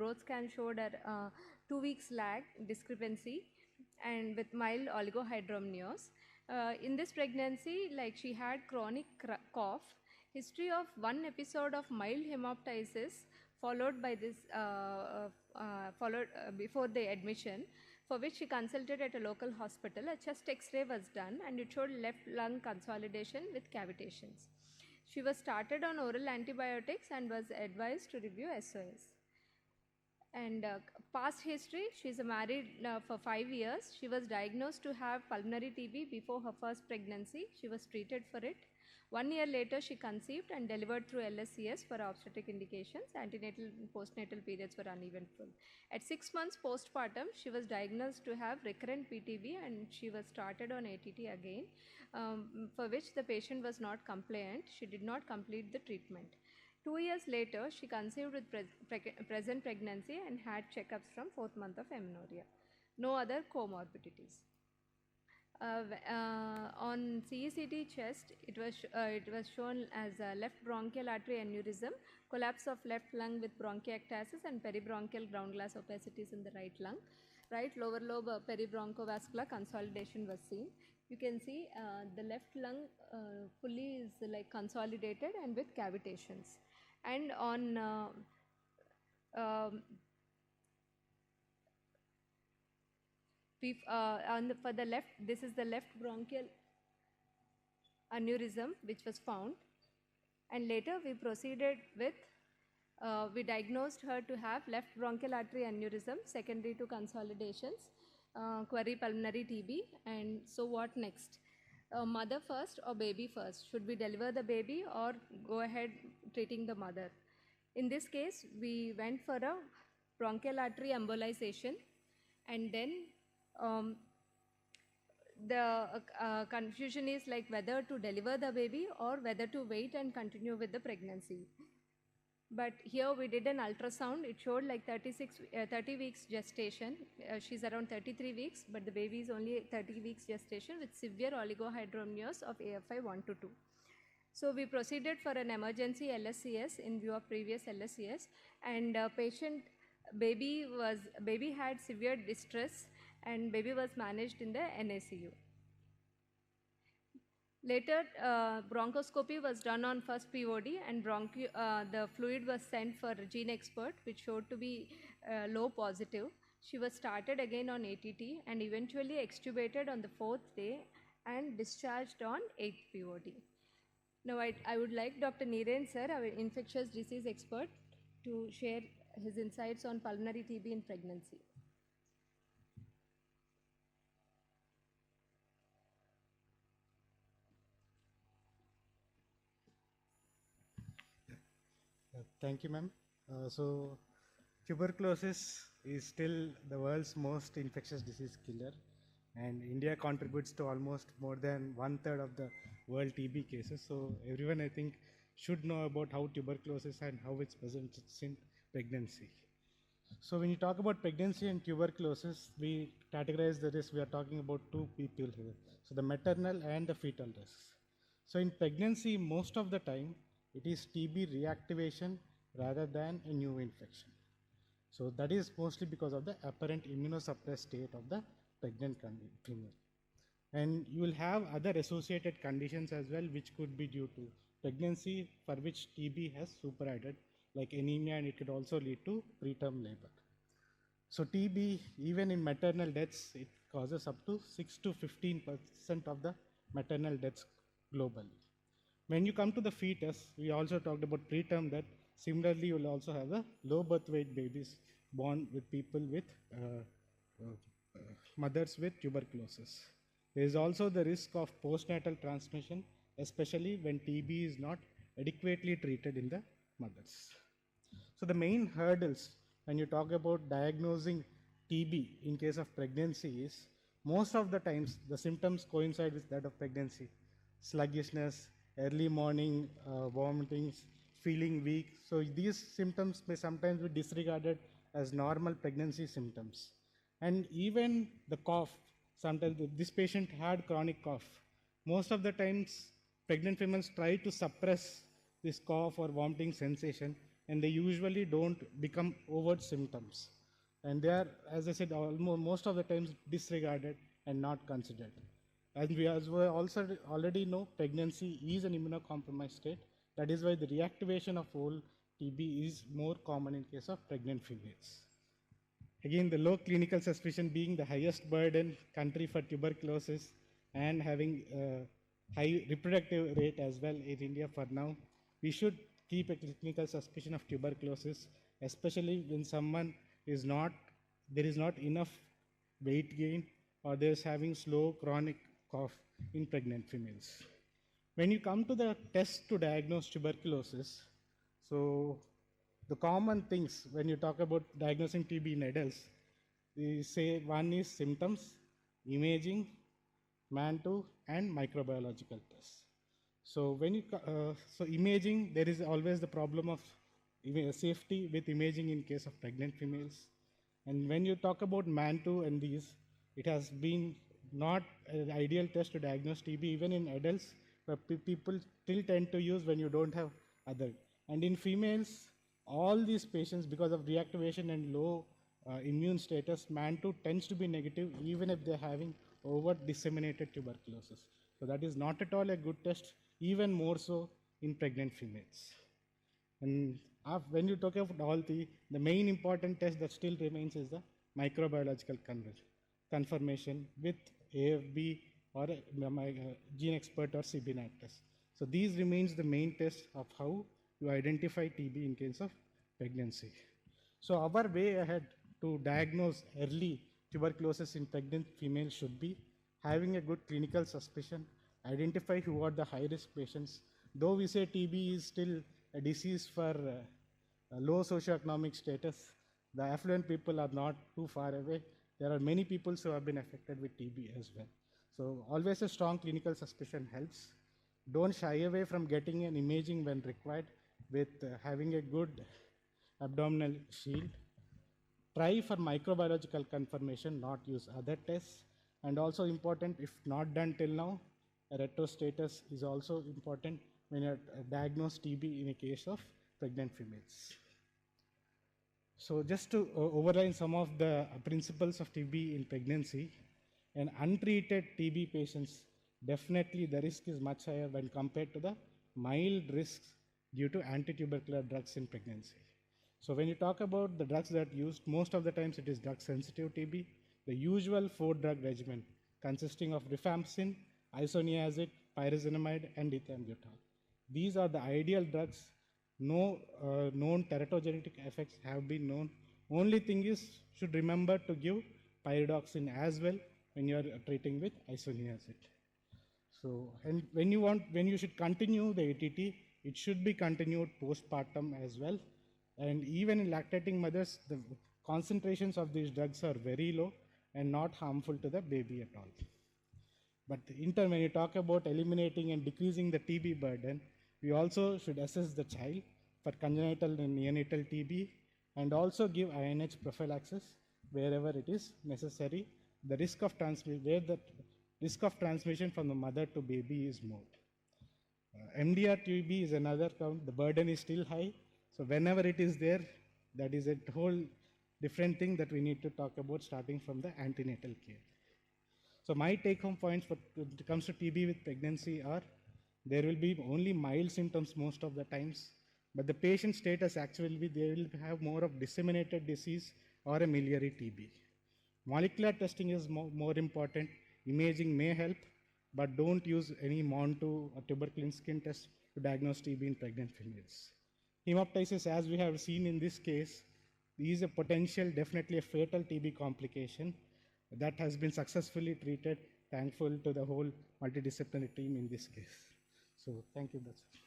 growth scan showed a 2 weeks lag discrepancy and with mild oligohydramnios. In this pregnancy, like she had chronic cough, history of one episode of mild hemoptysis followed by this followed before the admission, for which she consulted at a local hospital. A chest x-ray was done and it showed left lung consolidation with cavitations. She was started on oral antibiotics and was advised to review SOS. And past history, she's married for 5 years. She was diagnosed to have pulmonary TB before her first pregnancy. She was treated for it. 1 year later, she conceived and delivered through LSCS for obstetric indications. Antenatal and postnatal periods were uneventful. At 6 months postpartum, she was diagnosed to have recurrent PTB and she was started on ATT again, for which the patient was not compliant. She did not complete the treatment. 2 years later, she conceived with present pregnancy and had checkups from 4th month of amenorrhea. No other comorbidities. On CECT chest, it was shown as a left bronchial artery aneurysm, collapse of left lung with bronchiectasis and peribronchial ground glass opacities in the right lung. Right lower lobe peribronchovascular consolidation was seen. You can see the left lung fully is like consolidated and with cavitations. And on for the left, this is the left bronchial aneurysm which was found, and later we proceeded with we diagnosed her to have left bronchial artery aneurysm secondary to consolidations, query pulmonary TB. And so what next? Mother first or baby first? Should we deliver the baby or go ahead treating the mother? In this case, we went for a bronchial artery embolization, and then the confusion is like whether to deliver the baby or whether to wait and continue with the pregnancy. But here we did an ultrasound. It showed like 30 weeks gestation. She's around 33 weeks, but the baby is only 30 weeks gestation with severe oligohydramnios of AFI 1 to 2. So we proceeded for an emergency LSCS in view of previous LSCS, and baby had severe distress and baby was managed in the NICU. Later, bronchoscopy was done on first POD and the fluid was sent for gene expert, which showed to be low positive. She was started again on ATT and eventually extubated on the 4th day and discharged on 8th POD. Now I would like Dr. Neeren sir, our infectious disease expert, to share his insights on pulmonary TB in pregnancy. Thank you, ma'am. So, tuberculosis is still the world's most infectious disease killer, and India contributes to almost more than 1/3 of the world TB cases. So, everyone, I think, should know about how tuberculosis and how it's present in pregnancy. So, when you talk about pregnancy and tuberculosis, we categorize the risk. We are talking about two people here. So, the maternal and the fetal risks. So, in pregnancy, most of the time, it is TB reactivation rather than a new infection. So that is mostly because of the apparent immunosuppressed state of the pregnant female. And you will have other associated conditions as well, which could be due to pregnancy, for which TB has superadded, like anemia, and it could also lead to preterm labor. So TB, even in maternal deaths, it causes up to 6 to 15% of the maternal deaths globally. When you come to the fetus, we also talked about preterm death. Similarly, you will also have the low birth weight babies born with people with mothers with tuberculosis. There is also the risk of postnatal transmission, especially when TB is not adequately treated in the mothers. So the main hurdles when you talk about diagnosing TB in case of pregnancy is, most of the times the symptoms coincide with that of pregnancy. Sluggishness, early morning vomiting, feeling weak. So these symptoms may sometimes be disregarded as normal pregnancy symptoms. And even the cough, sometimes this patient had chronic cough. Most of the times pregnant females try to suppress this cough or vomiting sensation, and they usually don't become overt symptoms. And they are, as I said, almost most of the times disregarded and not considered. And as we also already know, pregnancy is an immunocompromised state. That is why the reactivation of whole TB is more common in case of pregnant females. Again, the low clinical suspicion being the highest burden country for tuberculosis and having a high reproductive rate as well in India for now, we should keep a clinical suspicion of tuberculosis, especially when someone is not, there is not enough weight gain or there is having slow chronic cough in pregnant females. When you come to the test to diagnose tuberculosis, so the common things when you talk about diagnosing TB in adults, we say one is symptoms, imaging, MAN2, and microbiological tests. So when you so imaging, there is always the problem of safety with imaging in case of pregnant females. And when you talk about MAN2 and these, it has been not an ideal test to diagnose TB even in adults, but people still tend to use when you don't have other. And in females, all these patients, because of reactivation and low immune status, MAN2 tends to be negative even if they're having overt disseminated tuberculosis. So that is not at all a good test, even more so in pregnant females. And when you talk about all the main important test that still remains is the microbiological confirmation with AFB or gene expert or CBNAT test. So these remains the main test of how you identify TB in case of pregnancy. So our way ahead to diagnose early tuberculosis in pregnant females should be having a good clinical suspicion, identify who are the high-risk patients. Though we say TB is still a disease for low socioeconomic status, the affluent people are not too far away. There are many people who have been affected with TB as well. So always a strong clinical suspicion helps. Don't shy away from getting an imaging when required with having a good abdominal shield. Try for microbiological confirmation, not use other tests. And also important, if not done till now, a retrostatus is also important when you diagnose TB in a case of pregnant females. So just to overline some of the principles of TB in pregnancy, in untreated TB patients, definitely the risk is much higher when compared to the mild risks due to anti-tubercular drugs in pregnancy. So when you talk about the drugs that are used, most of the times it is drug-sensitive TB. The usual 4-drug regimen consisting of rifampicin, isoniazid, pyrazinamide, and ethambutol. These are the ideal drugs. No known teratogenetic effects have been known. Only thing is, should remember to give pyridoxine as well when you are treating with isoniazid. So, and when you should continue the ATT, it should be continued postpartum as well. And even in lactating mothers, the concentrations of these drugs are very low and not harmful to the baby at all. But in turn, when you talk about eliminating and decreasing the TB burden, we also should assess the child for congenital and neonatal TB and also give INH prophylaxis wherever it is necessary. The risk of where the risk of transmission from the mother to baby is more. MDR TB is another count. The burden is still high. So whenever it is there, that is a whole different thing that we need to talk about starting from the antenatal care. So my take-home points when it comes to TB with pregnancy are, there will be only mild symptoms most of the times, but the patient status actually they will have more of disseminated disease or a miliary TB. Molecular testing is more important. Imaging may help, but don't use any MON2 or tuberculin skin test to diagnose TB in pregnant females. Hemoptysis, as we have seen in this case, is a potential, definitely a fatal TB complication that has been successfully treated, thankful to the whole multidisciplinary team in this case. So thank you. That's it.